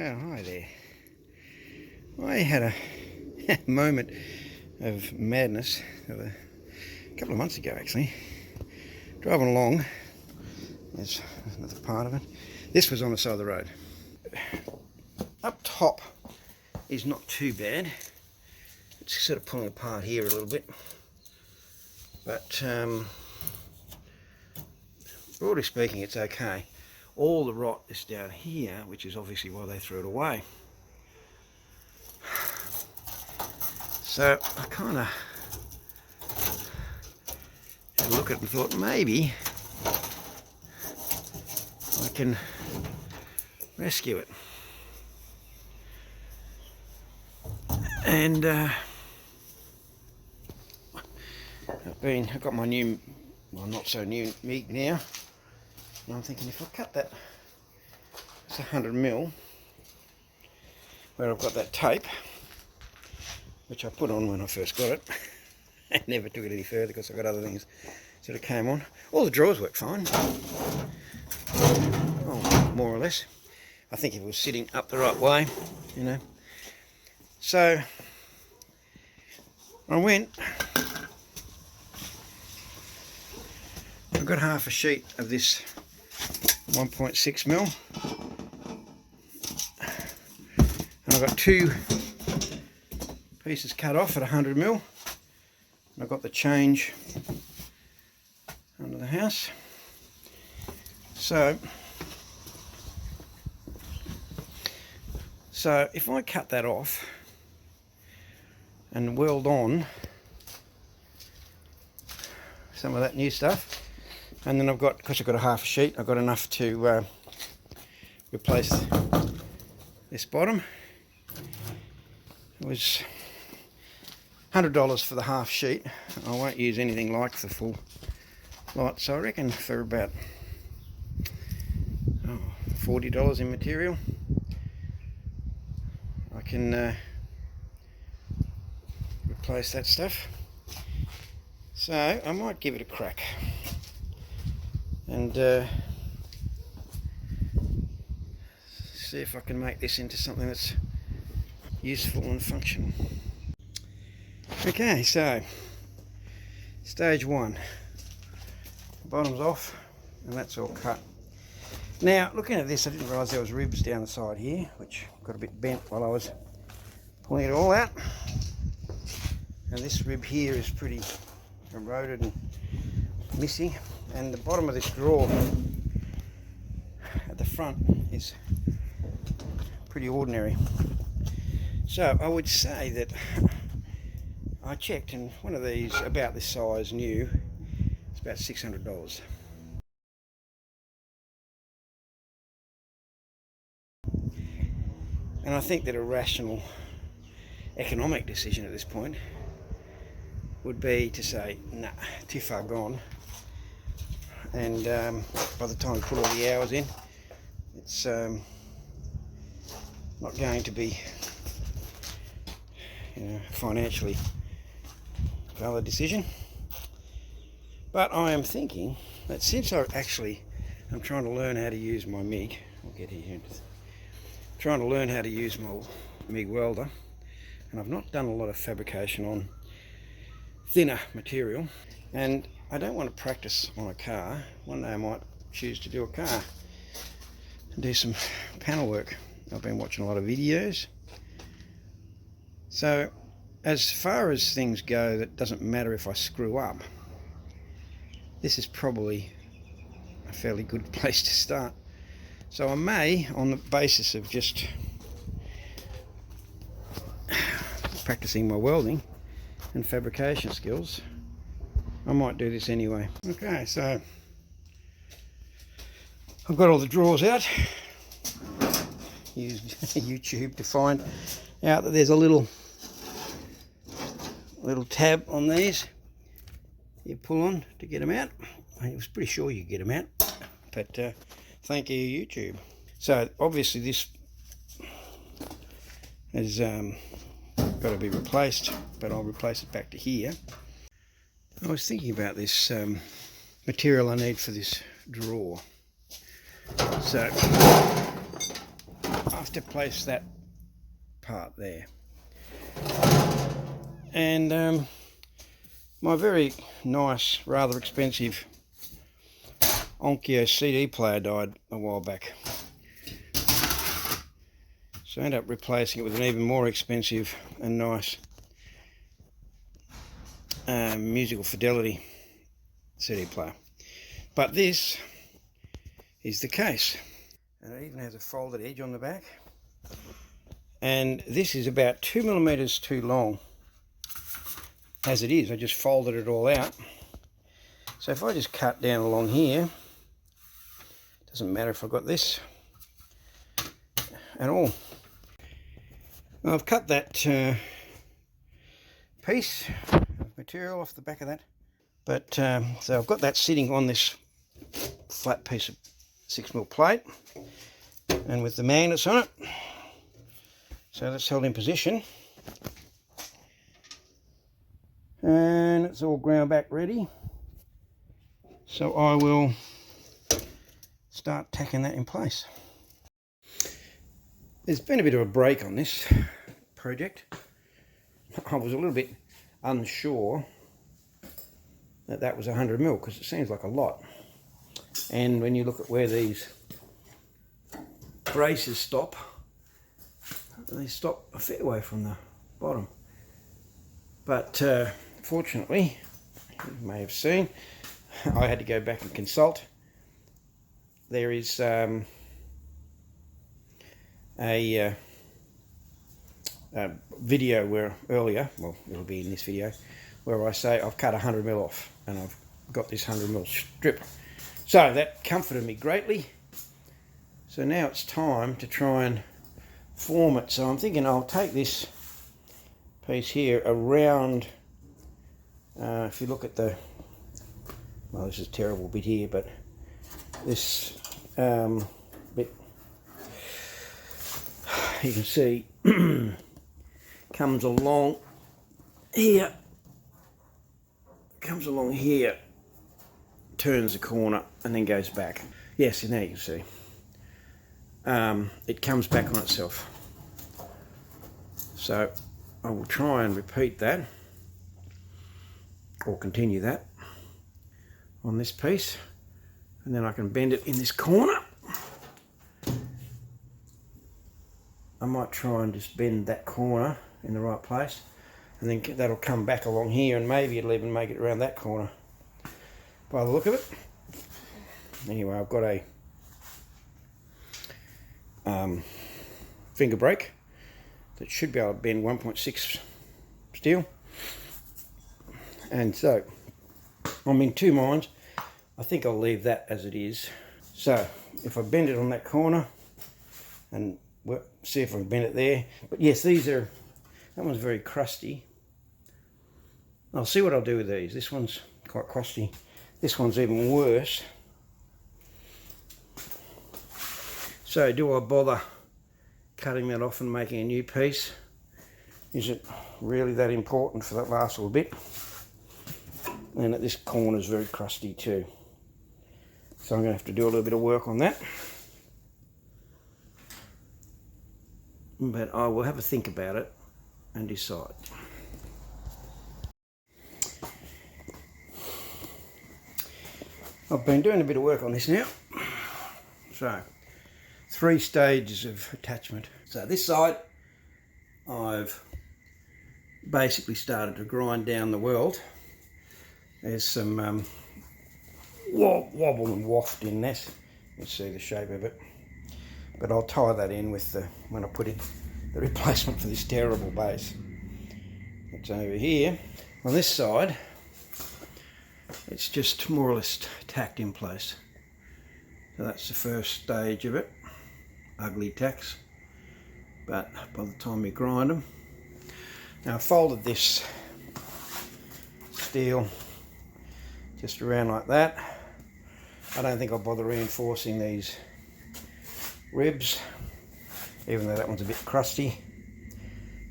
Well, hi there. I had a moment of madness a couple of months ago, actually. Driving along, there's another part of it. This was on the side of the road. Up top is not too bad. It's sort of pulling apart here a little bit. But broadly speaking, it's okay. All the rot is down here, which is obviously why they threw it away. So I kind of had a look at it and thought maybe I can rescue it. And I've got my new, well, not so new MIG now. And I'm thinking if I cut that, it's 100mm, where I've got that tape, which I put on when I first got it. I never took it any further because I got other things sort of came on. All the drawers work fine, well, more or less. I think it was sitting up the right way, you know. So I went. I've got half a sheet of this 1.6mm, and I've got two pieces cut off at 100mm, and I've got the change under the house. So if I cut that off and weld on some of that new stuff, and then I've got, because I've got a half a sheet, I've got enough to replace this bottom. It was $100 for the half sheet. I won't use anything like the full lot, so I reckon for about $40 in material, I can replace that stuff. So I might give it a crack and see if I can make this into something that's useful and functional. Okay, so stage one, bottom's off and that's all cut. Now looking at this, I didn't realise there was ribs down the side here, which got a bit bent while I was pulling it all out, and this rib here is pretty eroded and missing, and the bottom of this drawer at the front is pretty ordinary. So I would say that I checked, and one of these about this size new, it's about $600. And I think that a rational economic decision at this point would be to say, nah, too far gone. And by the time we put all the hours in, it's not going to be, you know, financially valid decision. But I am thinking that since I'm trying to learn how to use my MIG, I'll get here, trying to learn how to use my MIG welder, and I've not done a lot of fabrication on thinner material, and I don't want to practice on a car. One day I might choose to do a car and do some panel work. I've been watching a lot of videos. So as far as things go, that doesn't matter if I screw up. This is probably a fairly good place to start. So I may, on the basis of just practicing my welding and fabrication skills, I might do this anyway. Okay, so I've got all the drawers out. Used YouTube to find out that there's a little tab on these you pull on to get them out. I was pretty sure you get them out, but thank you, YouTube. So obviously this has got to be replaced, but I'll replace it back to here. I was thinking about this material I need for this drawer. So I've just to place that part there. And my very nice, rather expensive Onkyo CD player died a while back. So I ended up replacing it with an even more expensive and nice musical fidelity CD player. But this is the case. And it even has a folded edge on the back. And this is about 2mm too long as it is. I just folded it all out. So if I just cut down along here, doesn't matter if I've got this at all. I've cut that piece of material off the back of that. But so I've got that sitting on this flat piece of 6mm plate, and with the magnets on it, so that's held in position, and it's all ground back ready. So I will start tacking that in place. There's been a bit of a break on this project. I was a little bit unsure that was 100mm, because it seems like a lot. And when you look at where these braces stop, they stop a fair way from the bottom. But fortunately, you may have seen, I had to go back and consult. There is a video where earlier, well, it'll be in this video, where I say I've cut 100mm off and I've got this 100mm strip. So that comforted me greatly. So now it's time to try and form it. So I'm thinking I'll take this piece here around, if you look at the, well, this is a terrible bit here, but this bit, you can see, comes along here, turns the corner and then goes back. Yes, now you can see. It comes back on itself. So I will try and repeat that, or continue that on this piece, and then I can bend it in this corner. I might try and just bend that corner in the right place, and then that'll come back along here, and maybe it'll even make it around that corner by the look of it. Anyway, I've got a finger brake that should be able to bend 1.6 steel, and so I'm in two minds. I think I'll leave that as it is. So if I bend it on that corner and see if I can bend it there. But yes, these are, that one's very crusty. I'll see what I'll do with these. This one's quite crusty. This one's even worse. So do I bother cutting that off and making a new piece? Is it really that important for that last little bit? And this corner is very crusty too. So I'm going to have to do a little bit of work on that. But I will have a think about it and decide. I've been doing a bit of work on this now. So, 3 stages of attachment. So this side, I've basically started to grind down the weld. There's some wobble and waft in this. You can see the shape of it. But I'll tie that in with when I put in the replacement for this terrible base. It's over here. On this side, it's just more or less tacked in place. So that's the first stage of it. Ugly tacks, but by the time you grind them. Now I folded this steel just around like that. I don't think I'll bother reinforcing these ribs, even though that one's a bit crusty,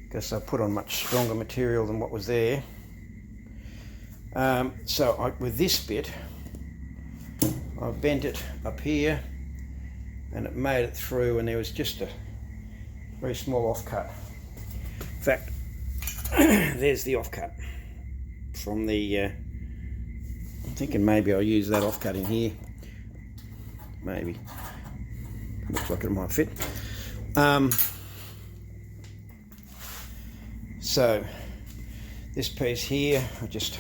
because I put on much stronger material than what was there. With this bit, I bent it up here and it made it through, and there was just very small offcut. In fact, there's the offcut from the, I'm thinking maybe I'll use that offcut in here. Maybe. Looks like it might fit. So this piece here, I just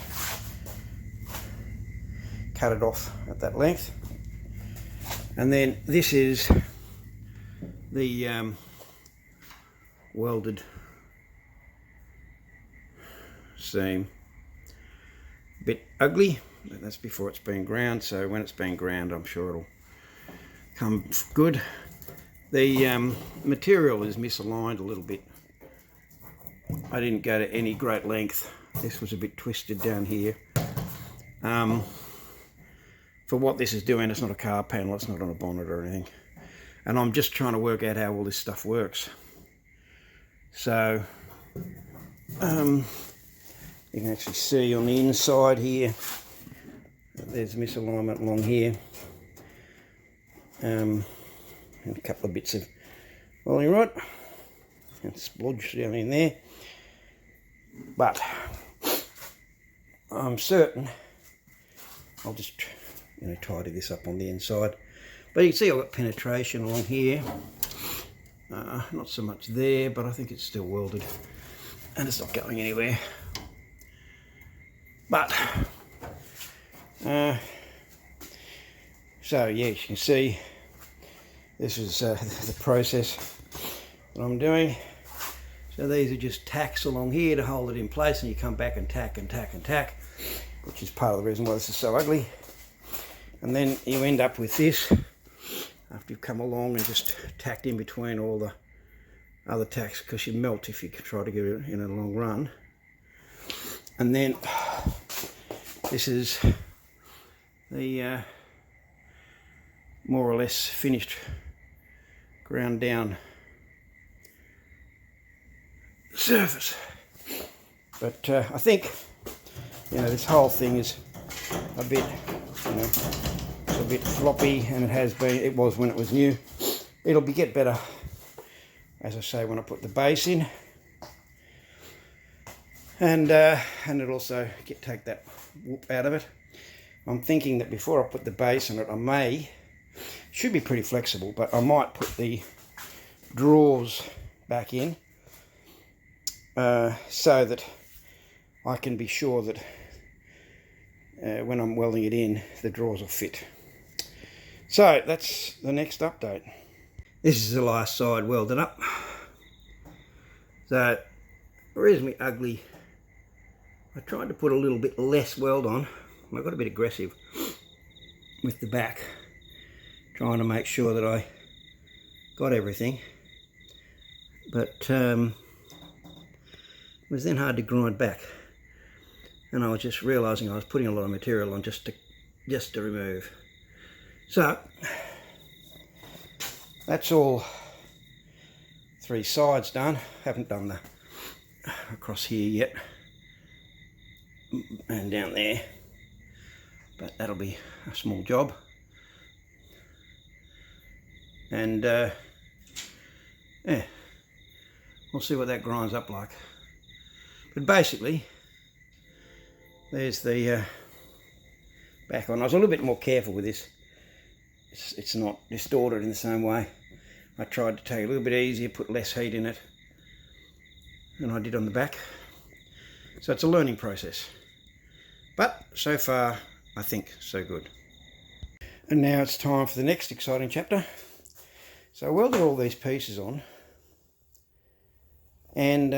cut it off at that length. And then this is the welded seam. A bit ugly, but that's before it's been ground, so when it's been ground I'm sure it'll come good. The material is misaligned a little bit. I didn't go to any great length. This was a bit twisted down here. For what this is doing, it's not a car panel, it's not on a bonnet or anything. And I'm just trying to work out how all this stuff works. So, you can actually see on the inside here, there's misalignment along here. And a couple of bits of welding rod and splodge down in there. But I'm certain I'll just tidy this up on the inside. But you can see I've got penetration along here. Not so much there, but I think it's still welded and it's not going anywhere. But so yeah, you can see this is the process that I'm doing. So these are just tacks along here to hold it in place, and you come back and tack and tack and tack, which is part of the reason why this is so ugly. And then you end up with this after you've come along and just tacked in between all the other tacks, because you melt if you try to get it in a long run. And then this is the more or less finished ground down surface. But I think this whole thing is a bit it's a bit floppy, and it was when it was new. It'll get better, as I say, when I put the base in, and it'll also take that whoop out of it. I'm thinking that before I put the base on it, should be pretty flexible, but I might put the drawers back in so that I can be sure that when I'm welding it in, the drawers will fit. So that's the next update. This is the last side welded up. So reasonably ugly. I tried to put a little bit less weld on. I got a bit aggressive with the back, trying to make sure that I got everything, but it was then hard to grind back, and I was just realizing I was putting a lot of material on just to remove. So that's all 3 sides done. Haven't done the across here yet, and down there, but that'll be a small job. And yeah, we'll see what that grinds up like. But basically, there's the back on. I was a little bit more careful with this. It's not distorted in the same way. I tried to take it a little bit easier, put less heat in it than I did on the back. So it's a learning process. But so far, I think so good. And now it's time for the next exciting chapter. So I welded all these pieces on and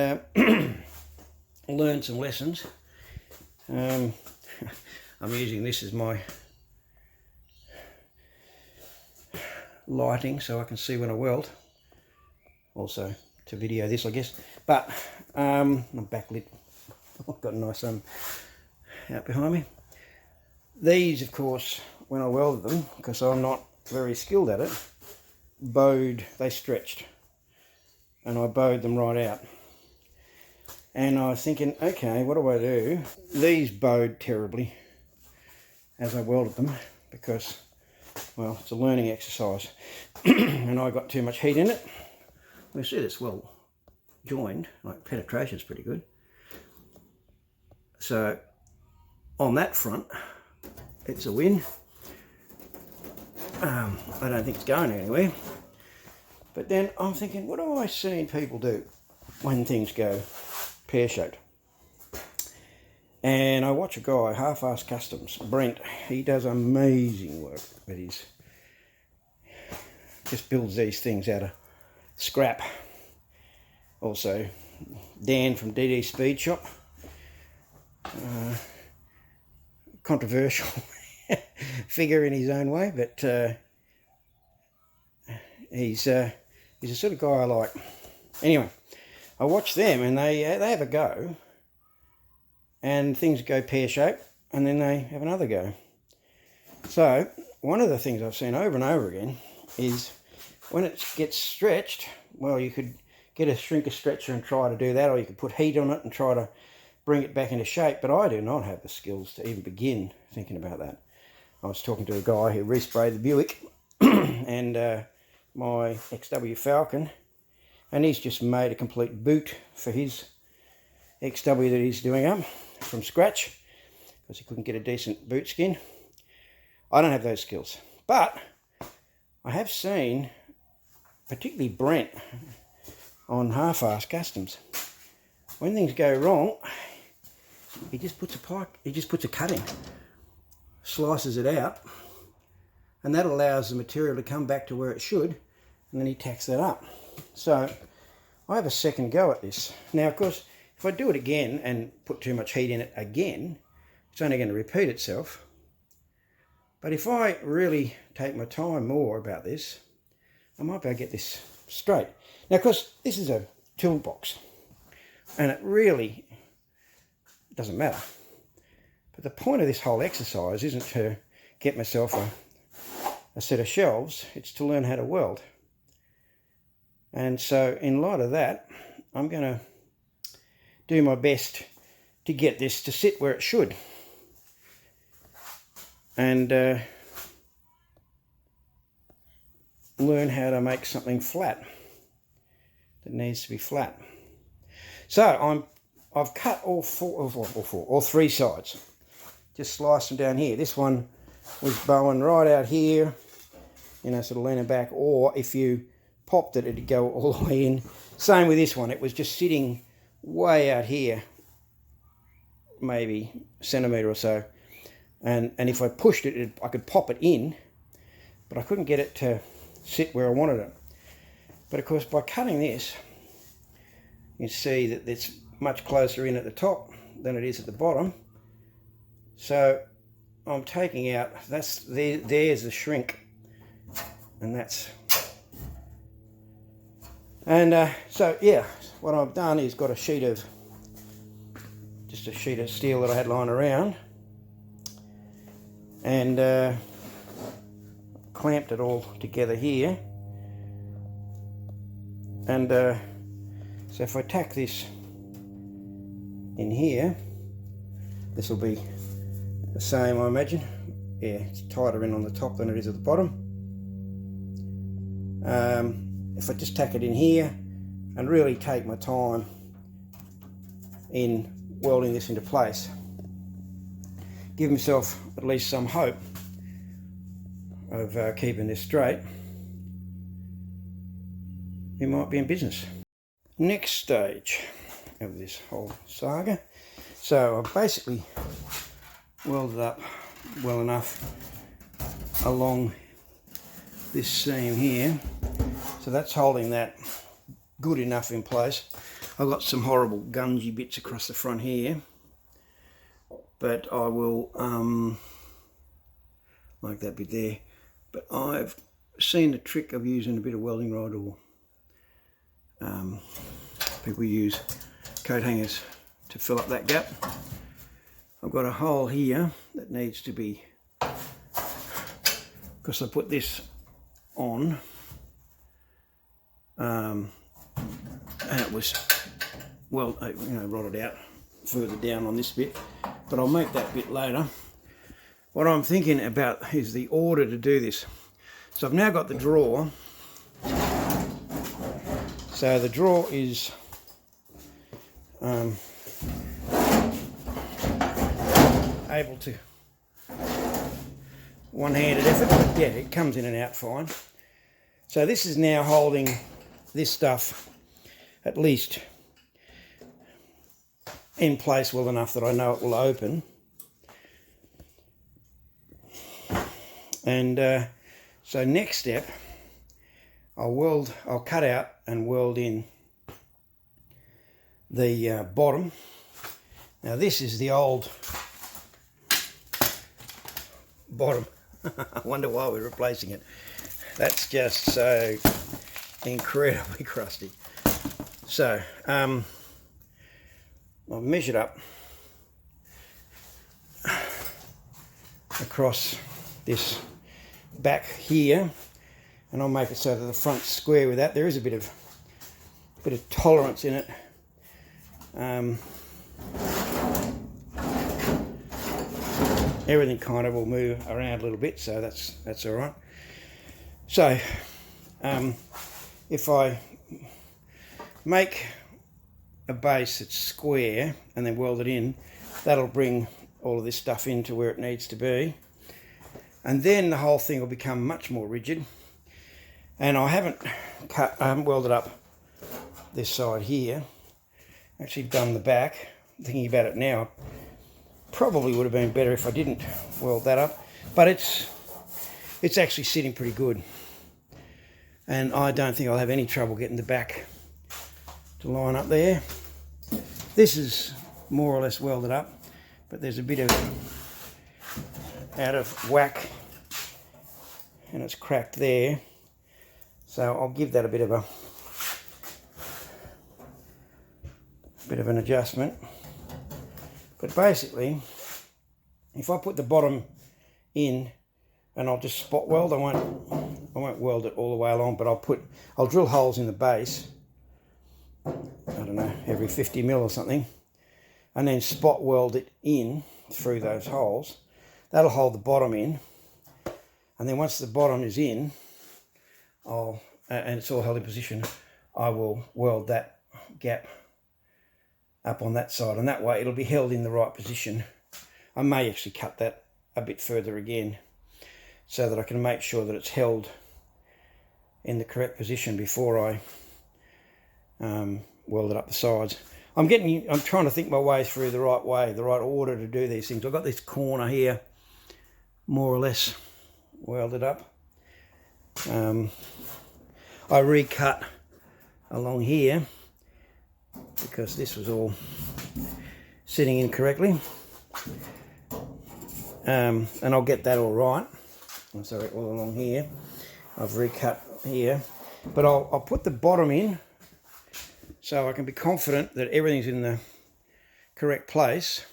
learned some lessons. I'm using this as my lighting so I can see when I weld. Also to video this, I guess. But I'm backlit. I've got a nice sun out behind me. These, of course, when I welded them, because I'm not very skilled at it, they stretched, and I bowed them right out. And I was thinking, okay, what do I do? These bowed terribly as I welded them because, well, it's a learning exercise. And I got too much heat in it. we see it's well joined, like penetration's pretty good. So on that front, it's a win. I don't think it's going anywhere. But then I'm thinking, what have I seen people do when things go pear-shaped? And I watch a guy, Half-Assed Customs, Brent. He does amazing work with his, just builds these things out of scrap. Also, Dan from DD Speed Shop. Controversial figure in his own way, but he's a sort of guy I like. Anyway, I watch them and they have a go, and things go pear-shaped, and then they have another go. So one of the things I've seen over and over again is when it gets stretched, well, you could get a shrink stretcher and try to do that, or you could put heat on it and try to bring it back into shape, but I do not have the skills to even begin thinking about that. I was talking to a guy who resprayed the Buick and my XW Falcon, and he's just made a complete boot for his XW that he's doing up from scratch because he couldn't get a decent boot skin. I don't have those skills, but I have seen, particularly Brent on Half-Assed Customs, when things go wrong, he just puts a cut in, slices it out, and that allows the material to come back to where it should, and then he tacks that up. So I have a second go at this. Now, of course, if I do it again and put too much heat in it again, it's only going to repeat itself. But if I really take my time more about this, I might be able to get this straight. Now, of course, this is a toolbox, and it really doesn't matter. But the point of this whole exercise isn't to get myself a set of shelves, it's to learn how to weld. And so in light of that, I'm going to do my best to get this to sit where it should. And learn how to make something flat that needs to be flat. So I've cut all three sides. Just slice them down here. This one was bowing right out here, you know, sort of leaning back, or if you popped it, it'd go all the way in. Same with this one, it was just sitting way out here, maybe a centimetre or so. And if I pushed it, I could pop it in, but I couldn't get it to sit where I wanted it. But of course, by cutting this, you can see that it's much closer in at the top than it is at the bottom. So I'm taking out, there's the shrink, and that's, and so yeah, what I've done is got just a sheet of steel that I had lying around, and clamped it all together here. And so if I tack this in here, this will be the same, I imagine. Yeah, it's tighter in on the top than it is at the bottom. If I just tack it in here and really take my time in welding this into place, give myself at least some hope of keeping this straight, we might be in business. Next stage of this whole saga. So I've basically welded up well enough along this seam here, so that's holding that good enough in place. I've got some horrible gungy bits across the front here, but I will like that bit there. But I've seen the trick of using a bit of welding rod, or people use coat hangers to fill up that gap. I've got a hole here that needs to be, because I put this on, and it was, well, you know, rotted out further down on this bit, but I'll make that bit later. What I'm thinking about is the order to do this. So I've now got the drawer. So So the drawer is able to one-handed effort, but yeah, it comes in and out fine. So this is now holding this stuff at least in place well enough that I know it will open. And so next step, I'll cut out and weld in the bottom. Now this is the old bottom. I wonder why we're replacing it. That's just so incredibly crusty. So I've measured up across this back here, and I'll make it so that the front's square with that. There is a bit of tolerance in it. Everything kind of will move around a little bit, so that's all right. So if I make a base that's square and then weld it in, that'll bring all of this stuff into where it needs to be, and then the whole thing will become much more rigid. And I haven't welded up this side here. Actually done the back. Thinking about it now, probably would have been better if I didn't weld that up, but it's actually sitting pretty good, and I don't think I'll have any trouble getting the back to line up there. This is more or less welded up, but there's a bit of out of whack and it's cracked there, so I'll give that a bit of an adjustment. But basically, if I put the bottom in and I'll just spot weld, I won't weld it all the way along, but I'll drill holes in the base, I don't know, every 50 mil or something, and then spot weld it in through those holes. That'll hold the bottom in, and then once the bottom is in, and it's all held in position, I will weld that gap up on that side, and that way it'll be held in the right position. I may actually cut that a bit further again so that I can make sure that it's held in the correct position before I weld it up the sides. I'm trying to think my way through the right order to do these things. I've got this corner here more or less welded up. I recut along here because this was all sitting incorrectly, and I'll get that all right. I'm sorry, all along here I've recut here, but I'll put the bottom in so I can be confident that everything's in the correct place,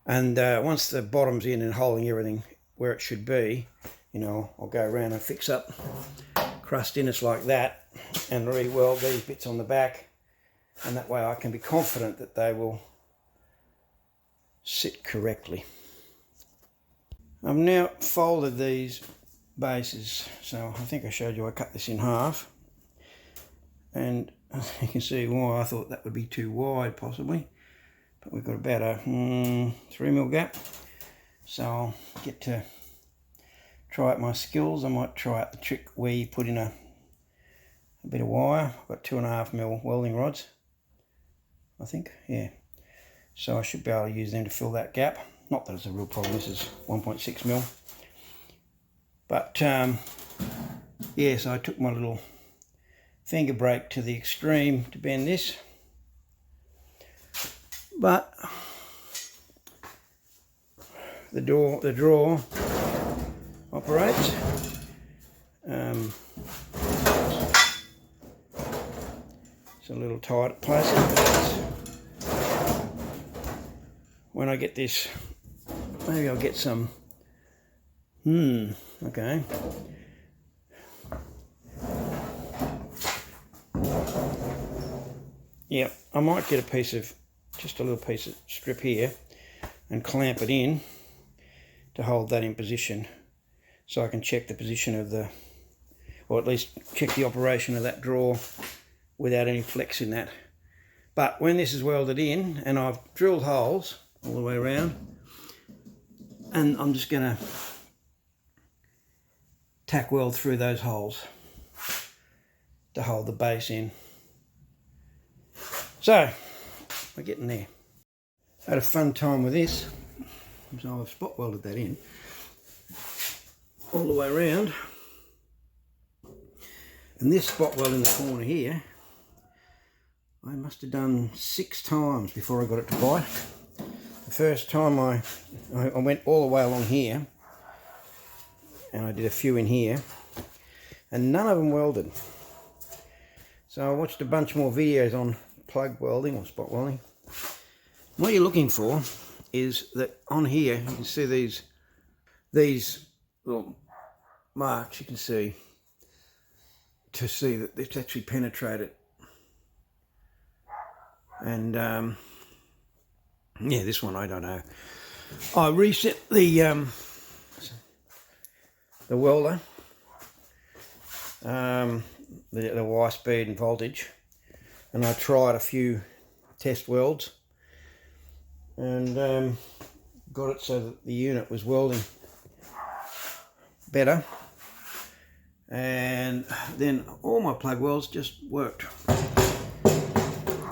and once the bottom's in and holding everything where it should be, I'll go around and fix up crustiness like that and re-weld these bits on the back, and that way I can be confident that they will sit correctly. I've now folded these bases, so I think I showed you I cut this in half, and you can see why I thought that would be too wide possibly, but we've got about a 3mm gap, so I'll get to try out my skills. I might try out the trick where you put in a bit of wire. I've got 2.5mm welding rods, I think, yeah. So I should be able to use them to fill that gap. Not that it's a real problem, this is 1.6mm. But yeah, so I took my little finger brake to the extreme to bend this. But the drawer operates. It's a little tight at places, but when I get this, maybe I'll get some, okay. Yep, I might get just a little piece of strip here and clamp it in to hold that in position, so I can check the position of or at least check the operation of that drawer without any flex in that. But when this is welded in, and I've drilled holes all the way around, and I'm just going to tack weld through those holes to hold the base in. So we're getting there. Had a fun time with this, so I've spot welded that in all the way around, and this spot weld in the corner here I must have done 6 times before I got it to bite. The first time I went all the way along here, and I did a few in here, and none of them welded. So I watched a bunch more videos on plug welding or spot welding. What you're looking for is that on here you can see these little marks, you can see, to see that it's actually penetrated. And yeah, this one I don't know. I reset the welder, the Y speed and voltage, and I tried a few test welds, and got it so that the unit was welding better, and then all my plug welds just worked.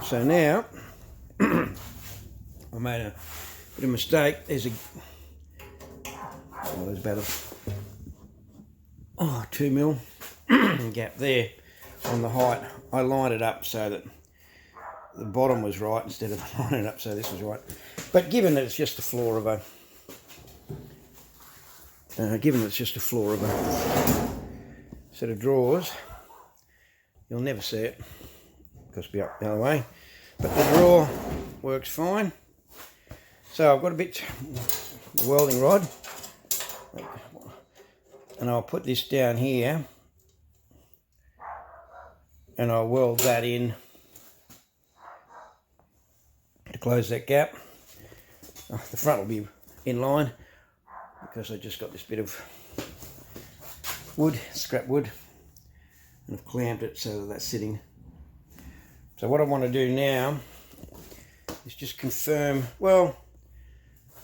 So now I made a bit of mistake. There's about a 2 mil gap there on the height. I lined it up so that the bottom was right instead of lining it up so this was right. But given that it's just the floor of a set of drawers, you'll never see it because it'll be up the other way. But the drawer works fine. So I've got a bit of welding rod, and I'll put this down here, and I'll weld that in to close that gap. The front will be in line because I just got this bit of wood, scrap wood, and I've clamped it so that that's sitting. So what I want to do now is just confirm, well,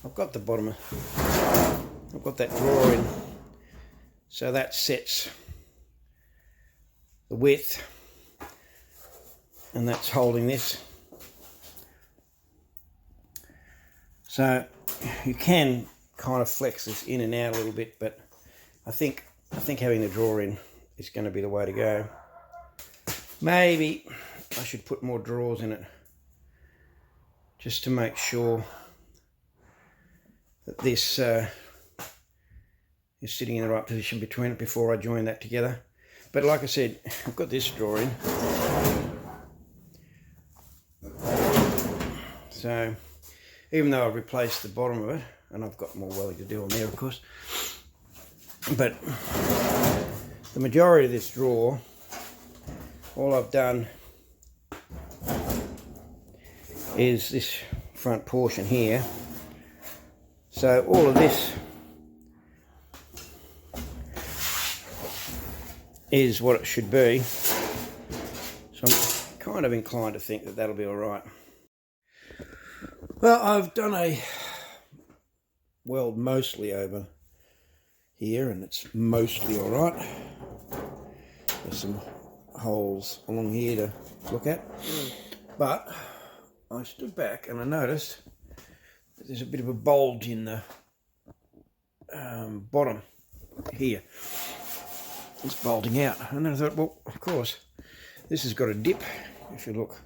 I've got the bottom, I've got that drawer in, so that sets the width, and that's holding this. So you can kind of flex this in and out a little bit, but I think having the drawer in is going to be the way to go. Maybe I should put more drawers in it just to make sure that this is sitting in the right position between it before I join that together. But like I said, I've got this drawer in, so even though I've replaced the bottom of it, and I've got more welding to do on there of course, but the majority of this drawer, all I've done is this front portion here. So all of this is what it should be. So I'm kind of inclined to think that that'll be all right. Well, I've done a weld mostly over here, and it's mostly all right. There's some holes along here to look at, but I stood back and I noticed that there's a bit of a bulge in the bottom here. It's bulging out, and then I thought, well, of course this has got a dip if you look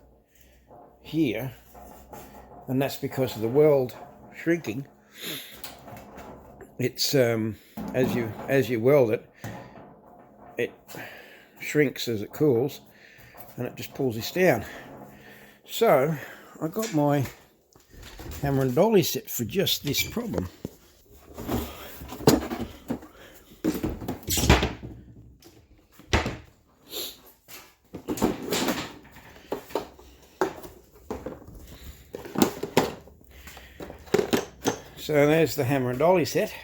here, and that's because of the weld shrinking. It's as you weld it, it shrinks as it cools, and it just pulls this down. So I got my hammer and dolly set for just this problem. So there's the hammer and dolly set.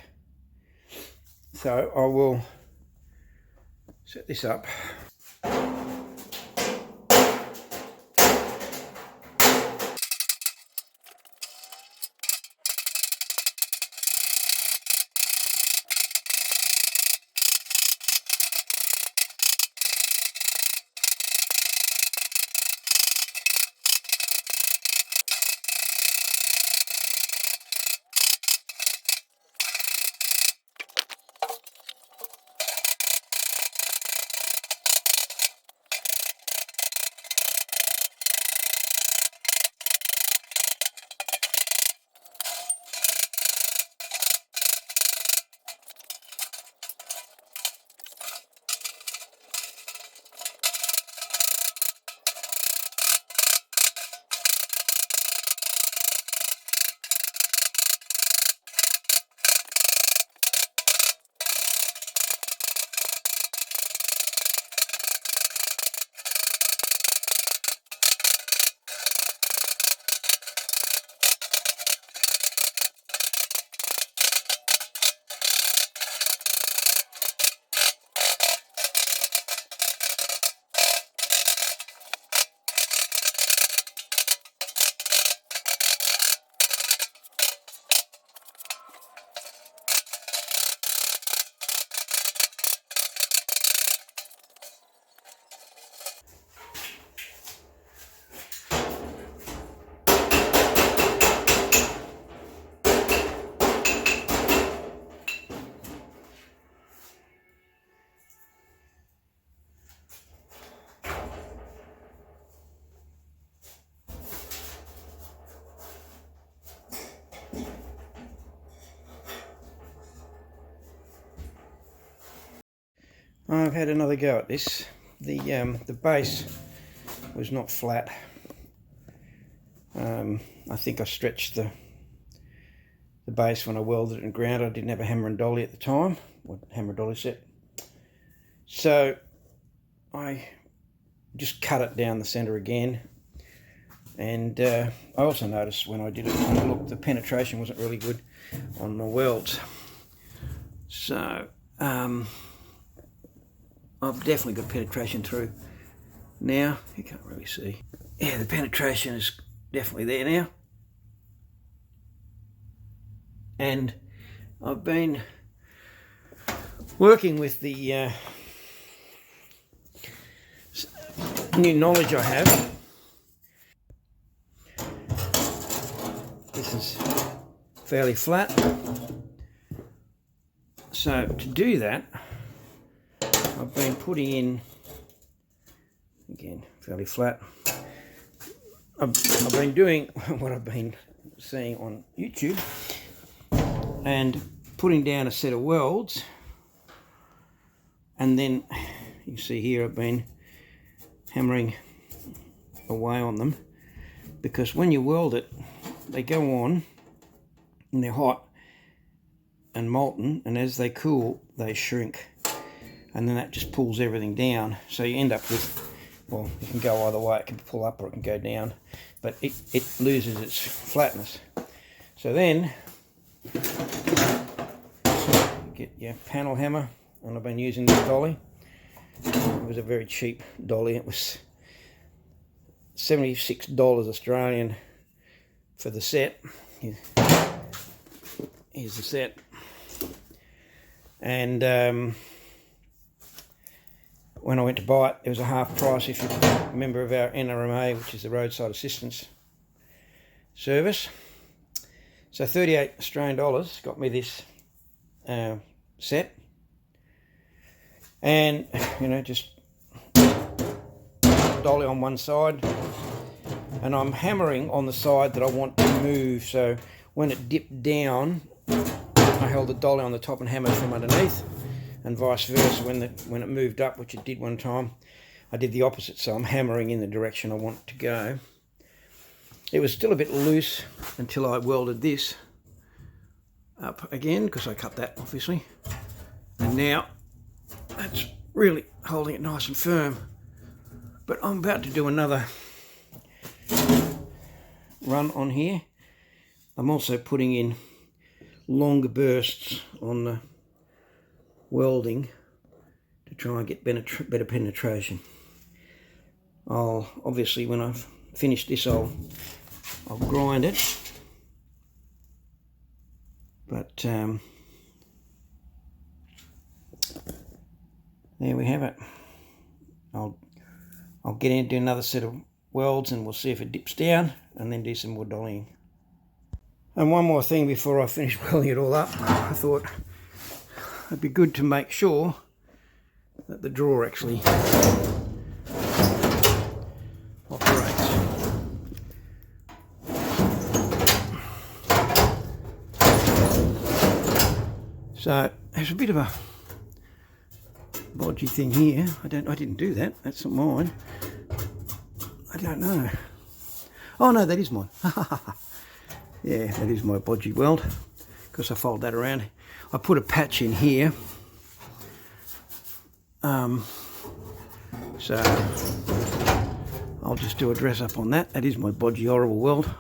So I will set this up. I've had another go at this. The base was not flat. I think I stretched the base when I welded it and ground it. I didn't have a hammer and dolly at the time, or hammer and dolly set. So I just cut it down the center again. And I also noticed when I did it, look, the penetration wasn't really good on the welds. So I've definitely got penetration through now. You can't really see. Yeah, the penetration is definitely there now. And I've been working with the new knowledge I have. This is fairly flat. So to do that, I've been putting in, again, fairly flat. I've been doing what I've been seeing on YouTube and putting down a set of welds, and then you can see here I've been hammering away on them, because when you weld it, they go on and they're hot and molten, and as they cool they shrink, and then that just pulls everything down. So you end up with, well, it can go either way. It can pull up or it can go down, but it loses its flatness. So then get your panel hammer, and I've been using this dolly. It was a very cheap dolly. It was $76 Australian for the set. Here's the set. And when I went to buy it, it was a half price if you're a member of our NRMA, which is the Roadside Assistance Service. So 38 Australian dollars got me this set. And, you know, just dolly on one side. And I'm hammering on the side that I want to move. So when it dipped down, I held the dolly on the top and hammered from underneath. And vice versa, when it moved up, which it did one time, I did the opposite. So I'm hammering in the direction I want it to go. It was still a bit loose until I welded this up again, because I cut that obviously. And now that's really holding it nice and firm. But I'm about to do another run on here. I'm also putting in longer bursts on the welding to try and get better penetration. I'll obviously, when I've finished this, I'll grind it. But there we have it. I'll get in and do another set of welds, and we'll see if it dips down, and then do some more dollying. And one more thing before I finish welding it all up, I thought it'd be good to make sure that the drawer actually operates. So there's a bit of a bodgy thing here. I didn't do that. That's not mine. I don't know. Oh no, that is mine. Yeah, that is my bodgy weld, because I fold that around. I put a patch in here. So I'll just do a dress up on that. That is my bodgy, horrible weld.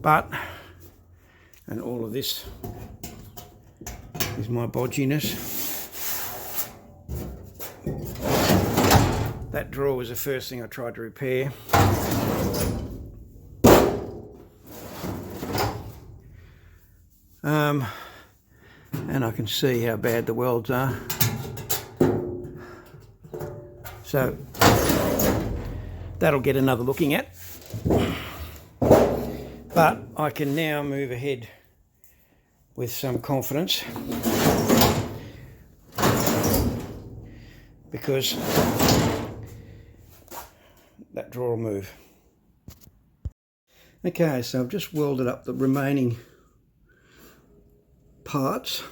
But, and all of this is my bodginess. That drawer was the first thing I tried to repair. And I can see how bad the welds are. So that'll get another looking at. But I can now move ahead with some confidence, because that drawer will move. Okay, so I've just welded up the remaining parts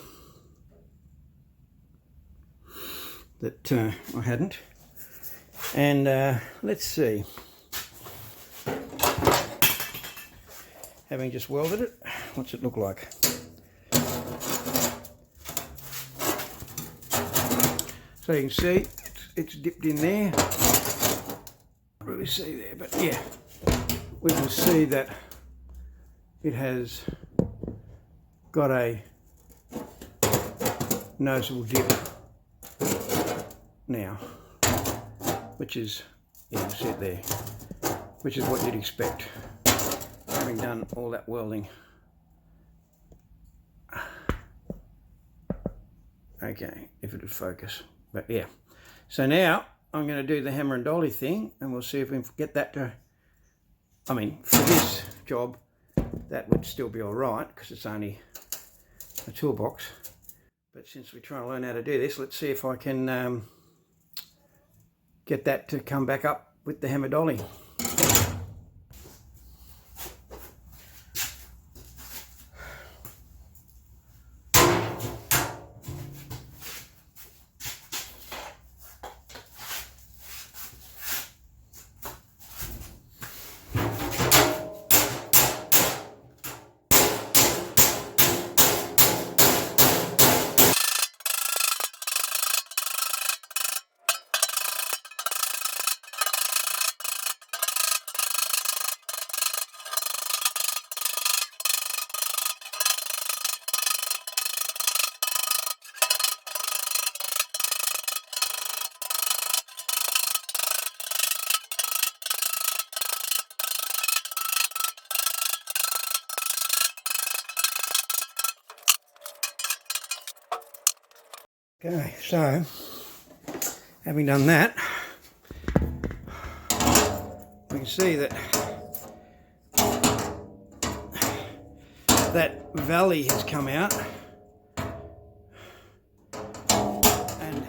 that I hadn't, and let's see, having just welded it, what's it look like? So you can see it's dipped in there. Can't really see there, but yeah, we can see that it has got a noticeable dip now, which is, yeah, see it there, which is what you'd expect, having done all that welding. Okay, if it would focus, but yeah. So now I'm going to do the hammer and dolly thing, and we'll see if we can get that to, I mean, for this job, that would still be all right, because it's only a toolbox. But since we're trying to learn how to do this, let's see if I can get that to come back up with the hammer dolly. Okay, so having done that, we can see that that valley has come out and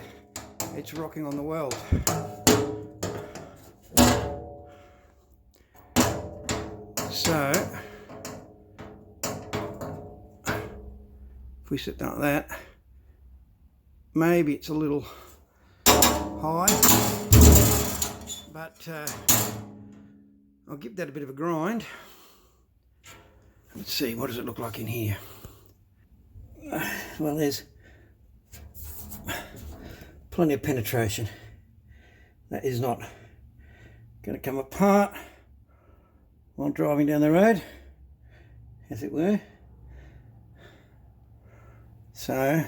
it's rocking on the weld. So if we sit down like that, maybe it's a little high, but I'll give that a bit of a grind. Let's see, what does it look like in here? Well, there's plenty of penetration. That is not going to come apart while driving down the road, as it were. So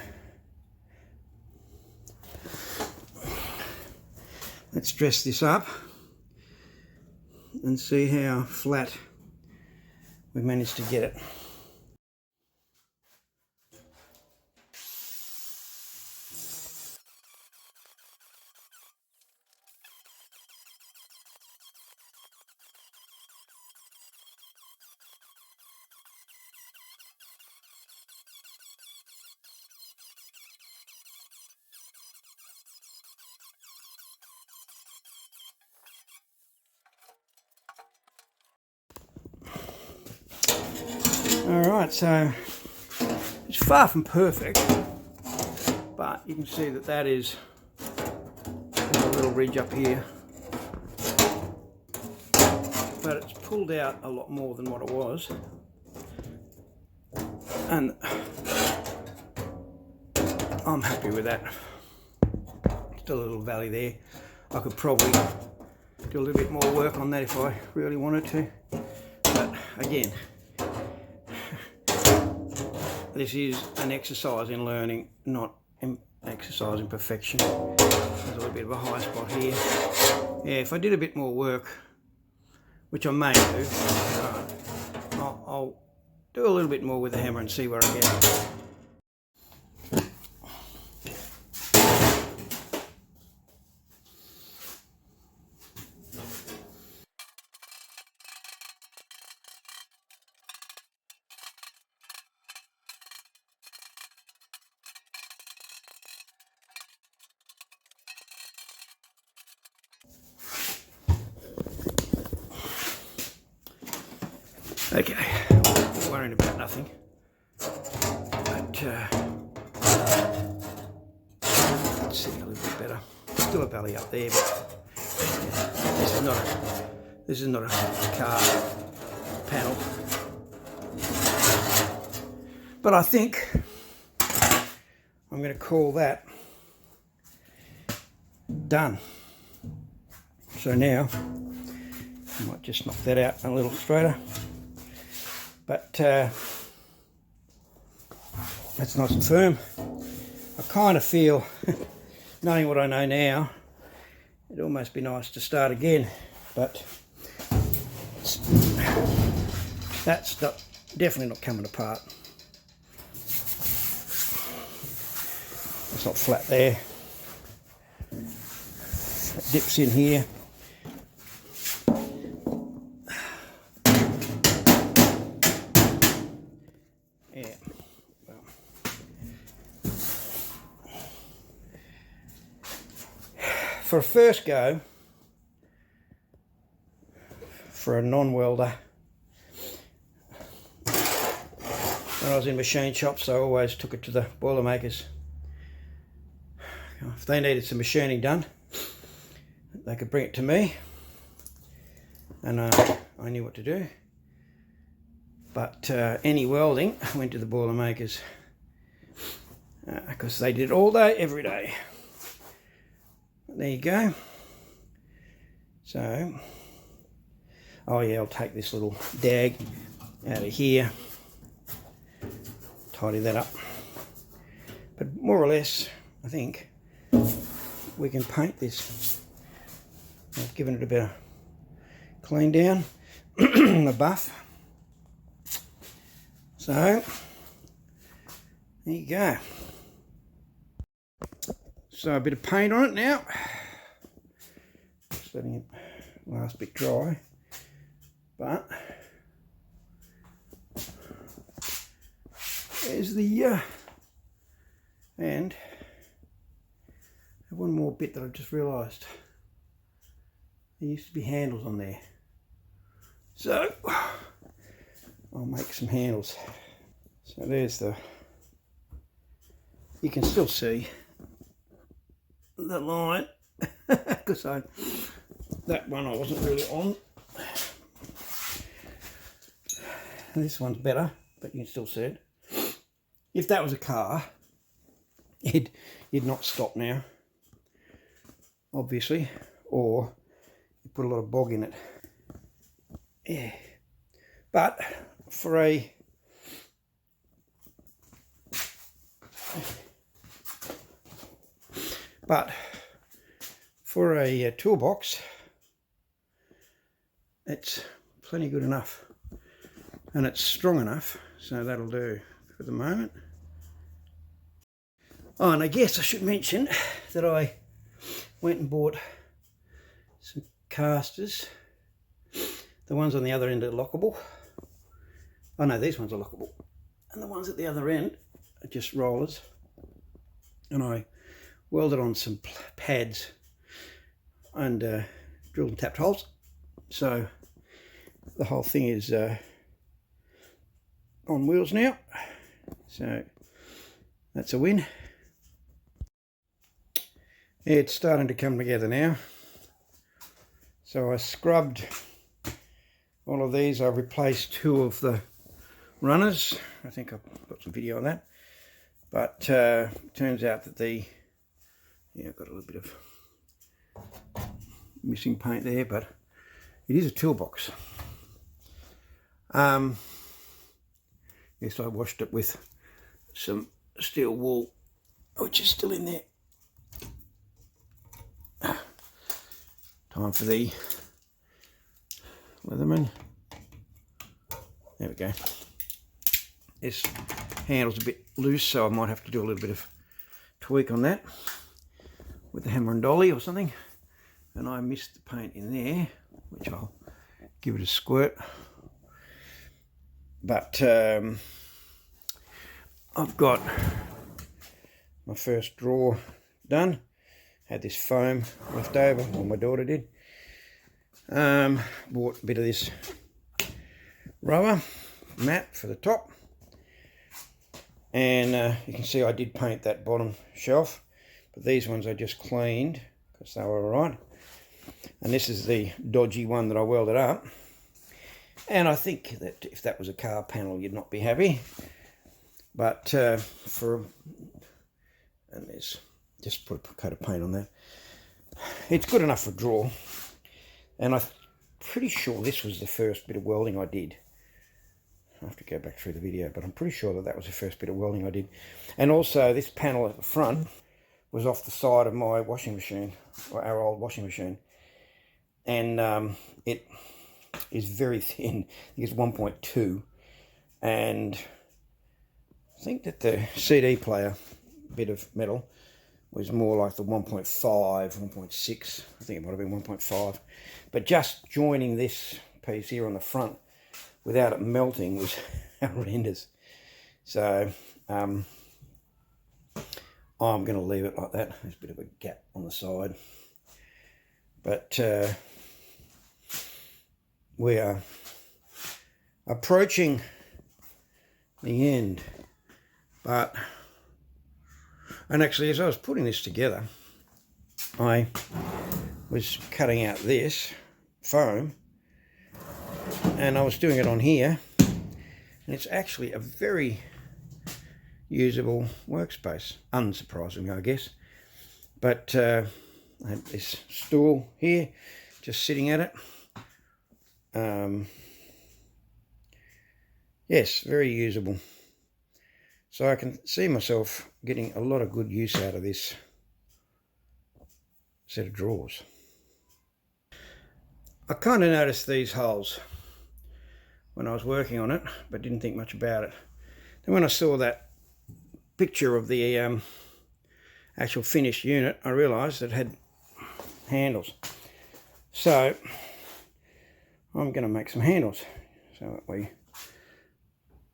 let's dress this up and see how flat we managed to get it. Alright, so it's far from perfect, but you can see that that is a little ridge up here, but it's pulled out a lot more than what it was, and I'm happy with that. Still a little valley there. I could probably do a little bit more work on that if I really wanted to, but again, this is an exercise in learning, not an exercise in perfection. There's a little bit of a high spot here. Yeah, if I did a bit more work, which I may do, I'll do a little bit more with the hammer and see where I get. Okay, not worrying about nothing, but let's see a little bit better. Still a valley up there, but yeah, this is not a car panel. But I think I'm going to call that done. So now I might just knock that out a little straighter. But that's nice and firm. I kind of feel, knowing what I know now, it'd almost be nice to start again. But that's definitely not coming apart. It's not flat there. It dips in here. Yeah, well, for a first go, for a non-welder, when I was in machine shops, I always took it to the Boilermakers. If they needed some machining done, they could bring it to me, and I knew what to do. But any welding went to the Boilermakers because they did it all day, every day. There you go. So, oh yeah, I'll take this little dag out of here, tidy that up. But more or less, I think we can paint this. I've given it a bit of clean down, the buff. So, there you go. So a bit of paint on it now. Just letting it last bit dry. But there's the and one more bit that I've just realised. There used to be handles on there. So I'll make some handles. So there's the, you can still see the line because that one I wasn't really on. This one's better, but you can still see it. If that was a car, you'd not stop now, obviously, or you put a lot of bog in it. Yeah, but for a But for a toolbox, it's plenty good enough, and it's strong enough, so that'll do for the moment. Oh, and I guess I should mention that I went and bought some casters. The ones on the other end are lockable. Oh no, these ones are lockable, and the ones at the other end are just rollers. And I welded on some pads and drilled and tapped holes, so the whole thing is on wheels now, so that's a win. It's starting to come together now. So I scrubbed all of these. I replaced 2 of the runners. I think I've got some video on that, but it turns out that I've got a little bit of missing paint there, but it is a toolbox. Yes, I washed it with some steel wool, which is still in there. Time for the Leatherman. There we go. This handle's a bit loose, so I might have to do a little bit of tweak on that with the hammer and dolly or something. And I missed the paint in there, which I'll give it a squirt. But I've got my first drawer done. Had this foam left over, or my daughter did. Bought a bit of this rubber mat for the top. And you can see I did paint that bottom shelf, but these ones I just cleaned because they were alright. And this is the dodgy one that I welded up. And I think that if that was a car panel, you'd not be happy. But and there's just put a coat of paint on that. It's good enough for a drawer. And I'm pretty sure this was the first bit of welding I did. I have to go back through the video, but I'm pretty sure that that was the first bit of welding I did. And also this panel at the front was off the side of my washing machine, or our old washing machine. And it is very thin. I think it's 1.2. And I think that the CD player bit of metal was more like the 1.5, 1.6. I think it might have been 1.5. But just joining this piece here on the front without it melting was horrendous. So I'm going to leave it like that. There's a bit of a gap on the side. But we are approaching the end. And actually, as I was putting this together, I was cutting out this foam, and I was doing it on here, and it's actually a very usable workspace, unsurprisingly, I guess. But I had this stool here, just sitting at it. Yes, very usable. So I can see myself getting a lot of good use out of this set of drawers. I kind of noticed these holes when I was working on it, but didn't think much about it. Then when I saw that picture of the actual finished unit, I realised it had handles. So I'm going to make some handles, so that we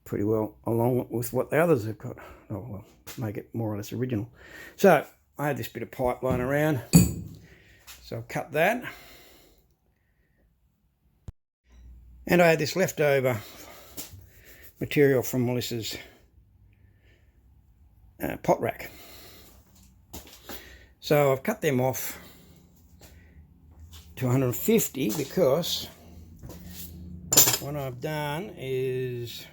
pretty well along with what the others have got. Oh, well, make it more or less original. So I had this bit of pipe lying around, so I'll cut that. And I had this leftover material from Melissa's pot rack. So I've cut them off to 150 because what I've done is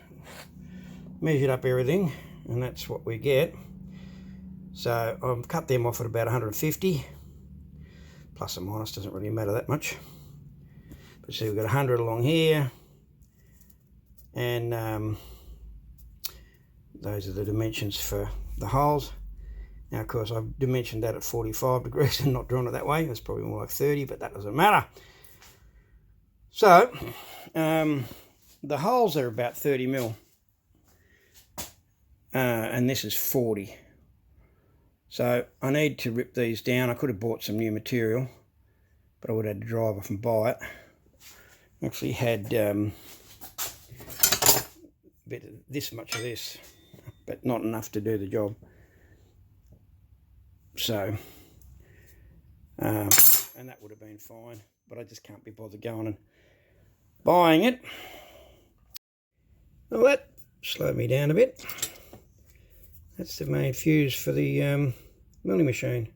measured up everything, and that's what we get. So I've cut them off at about 150, plus or minus, doesn't really matter that much. But see, we've got 100 along here, and those are the dimensions for the holes. Now, of course, I've dimensioned that at 45 degrees and not drawn it that way. It's probably more like 30, but that doesn't matter. So, the holes are about 30 mil, and this is 40. So I need to rip these down. I could have bought some new material, but I would have had to drive off and buy it. Actually had this much of this, but not enough to do the job. So, and that would have been fine, but I just can't be bothered going and buying it. Well, that slowed me down a bit. That's the main fuse for the milling machine.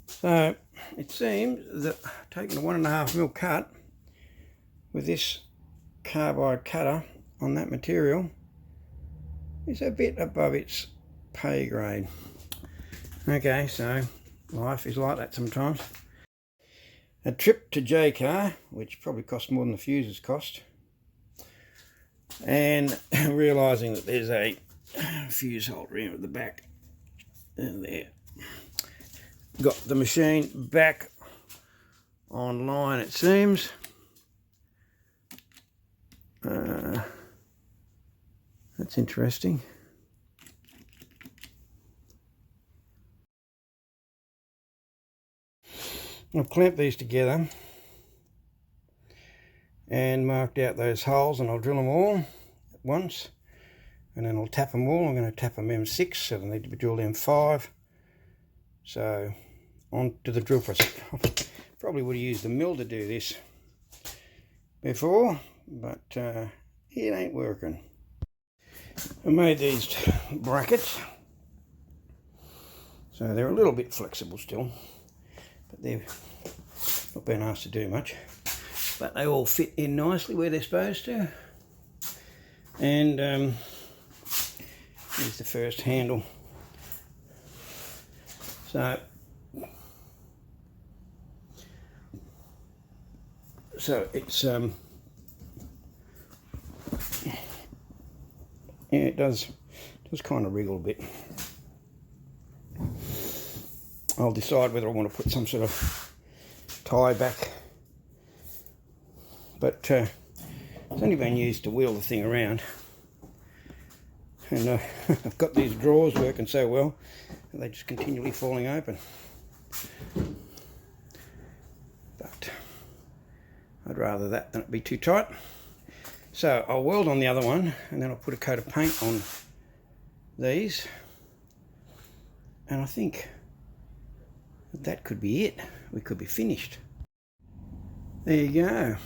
So it seems that taking a 1.5mm cut with this carbide cutter on that material is a bit above its pay grade. Okay, so life is like that sometimes. A trip to J-Car, which probably cost more than the fuses cost, and realising that there's a fuse holder here at the back, and there. Got the machine back online, it seems. That's interesting. I've clamped these together and marked out those holes, and I'll drill them all at once, and then I'll tap them all. I'm going to tap them M6, so they need to be drilled M5. So on to the drill press. Probably would have used the mill to do this before, but it ain't working. I made these brackets, so they're a little bit flexible still, but they've not been asked to do much. But they all fit in nicely where they're supposed to. And here's the first handle. So it's yeah, it does kind of wriggle a bit. I'll decide whether I want to put some sort of tie back, but it's only been used to wheel the thing around, and I've got these drawers working so well and they're just continually falling open. But I'd rather that than it be too tight. So I'll weld on the other one, and then I'll put a coat of paint on these, and I think that could be it. We could be finished. There you go.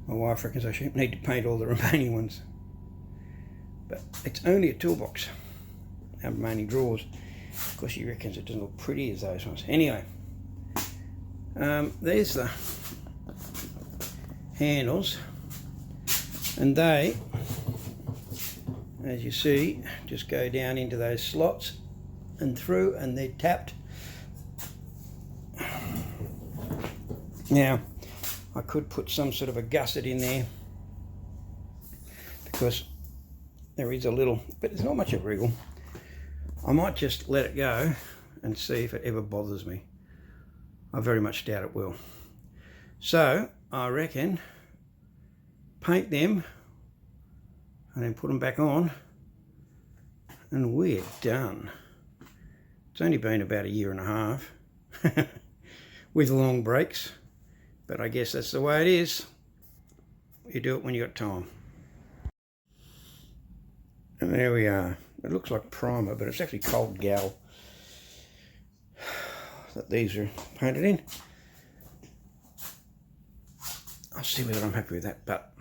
My wife reckons I should need to paint all the remaining ones, but it's only a toolbox, our remaining drawers. Of course, she reckons it doesn't look pretty as those ones. Anyway, there's the handles, and they, as you see, just go down into those slots and through, and they're tapped. Now, I could put some sort of a gusset in there, because there is a little, but there's not much of a wriggle. I might just let it go and see if it ever bothers me. I very much doubt it will. So I reckon paint them and then put them back on, and we're done. It's only been about 1.5 years with long breaks, but I guess that's the way it is. You do it when you got time. And there we are. It looks like primer, but it's actually cold gal that these are painted in. I'll see whether I'm happy with that, but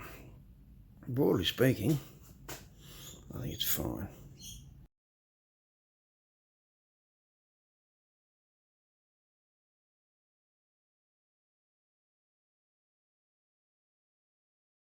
broadly speaking, I think it's fine.